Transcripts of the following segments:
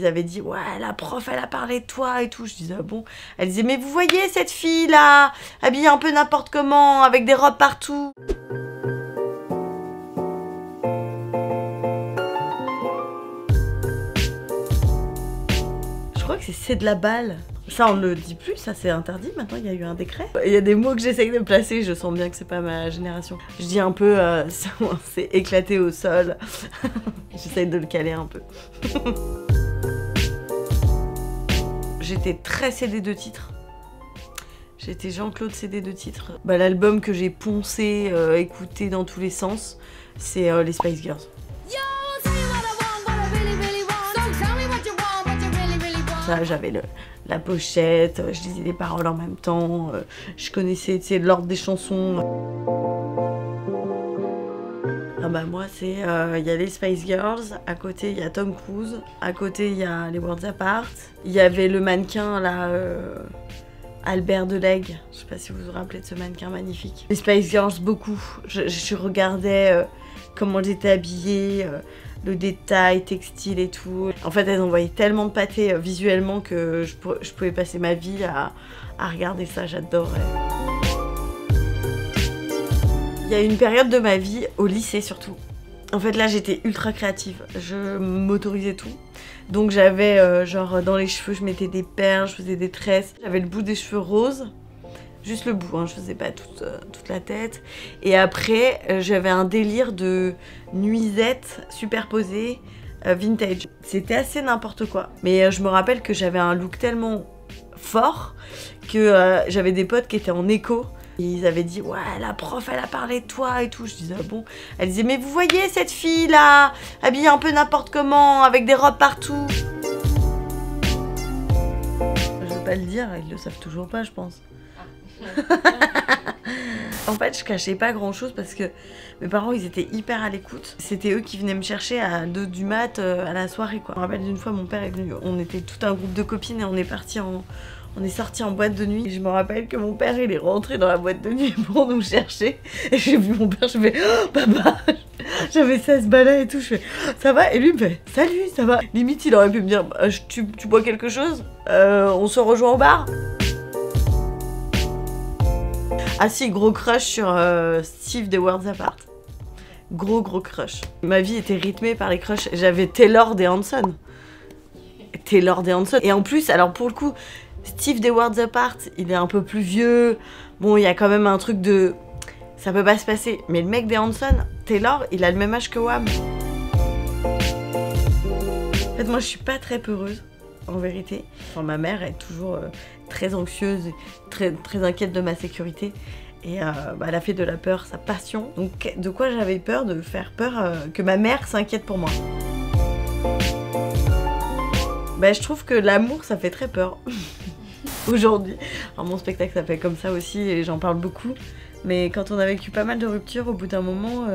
ils avaient dit ouais la prof elle a parlé de toi et tout. Je disais ah bon. Elle disait mais vous voyez cette fille là, habillée un peu n'importe comment, avec des robes partout. Je crois que c'est de la balle. Ça on ne le dit plus, ça c'est interdit, maintenant il y a eu un décret. Il y a des mots que j'essaye de placer, je sens bien que c'est pas ma génération. Je dis un peu c'est éclaté au sol. J'essaye de le caler un peu. J'étais très CD de titres. J'étais Jean-Claude CD de titres. Bah, l'album que j'ai poncé, écouté dans tous les sens, c'est les Spice Girls. Ça, j'avais la pochette, je disais les paroles en même temps, je connaissais l'ordre des chansons. Ah bah moi c'est, y a les Spice Girls, à côté il y a Tom Cruise, à côté il y a les Worlds Apart, il y avait le mannequin là, Albert Delegue, je sais pas si vous vous rappelez de ce mannequin magnifique. Les Spice Girls beaucoup, je regardais comment elles étaient habillées, le détail textile et tout. En fait, elles envoyaient tellement de pâté visuellement que je pouvais passer ma vie à regarder ça, j'adorais. Il y a une période de ma vie, au lycée surtout. En fait, là, j'étais ultra créative. Je m'autorisais tout. Donc j'avais, genre, dans les cheveux, je mettais des perles, je faisais des tresses. J'avais le bout des cheveux roses. Juste le bout, hein, je faisais pas toute la tête. Et après, j'avais un délire de nuisettes superposées vintage. C'était assez n'importe quoi. Mais je me rappelle que j'avais un look tellement fort que j'avais des potes qui étaient en écho. Et ils avaient dit ouais la prof elle a parlé de toi et tout. Je disais ah bon. Elle disait mais vous voyez cette fille là, habillée un peu n'importe comment, avec des robes partout. Je vais pas le dire, ils le savent toujours pas je pense. En fait, je cachais pas grand chose parce que mes parents ils étaient hyper à l'écoute. C'était eux qui venaient me chercher à 2 du mat à la soirée quoi. Je me rappelle d'une fois mon père est venu, on était tout un groupe de copines et on est sortis en boîte de nuit. Et je me rappelle que mon père il est rentré dans la boîte de nuit pour nous chercher. Et j'ai vu mon père, je fais oh, papa, j'avais 16 balais et tout, je fais ça va? Et lui me fait salut, ça va? Limite il aurait pu me dire tu bois quelque chose? On se rejoint au bar? Ah si, gros crush sur Steve des Worlds Apart. Gros crush. Ma vie était rythmée par les crushs. J'avais Taylor des Hanson. Et en plus, alors pour le coup, Steve des Worlds Apart, il est un peu plus vieux. Bon, il y a quand même un truc de... Ça peut pas se passer. Mais le mec des Hanson, Taylor, il a le même âge que Wham. En fait, moi, je suis pas très peureuse. En vérité. Enfin, ma mère est toujours très anxieuse, très inquiète de ma sécurité. Et bah, elle a fait de la peur sa passion. Donc de quoi j'avais peur? De faire peur que ma mère s'inquiète pour moi. Bah, je trouve que l'amour ça fait très peur. Aujourd'hui. Alors mon spectacle ça fait comme ça aussi et j'en parle beaucoup. Mais quand on a vécu pas mal de ruptures, au bout d'un moment,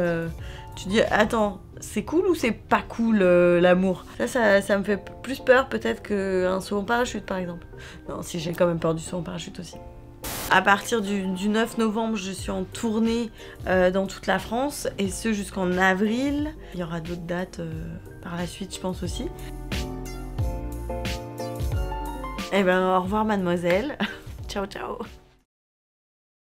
tu dis attends, c'est cool ou c'est pas cool l'amour? Ça me fait plus peur peut-être qu'un saut en parachute par exemple. Non, si j'ai quand même peur du saut en parachute aussi. À partir du 9 novembre, je suis en tournée dans toute la France et ce jusqu'en avril. Il y aura d'autres dates par la suite, je pense aussi. Et ben au revoir mademoiselle. Ciao ciao.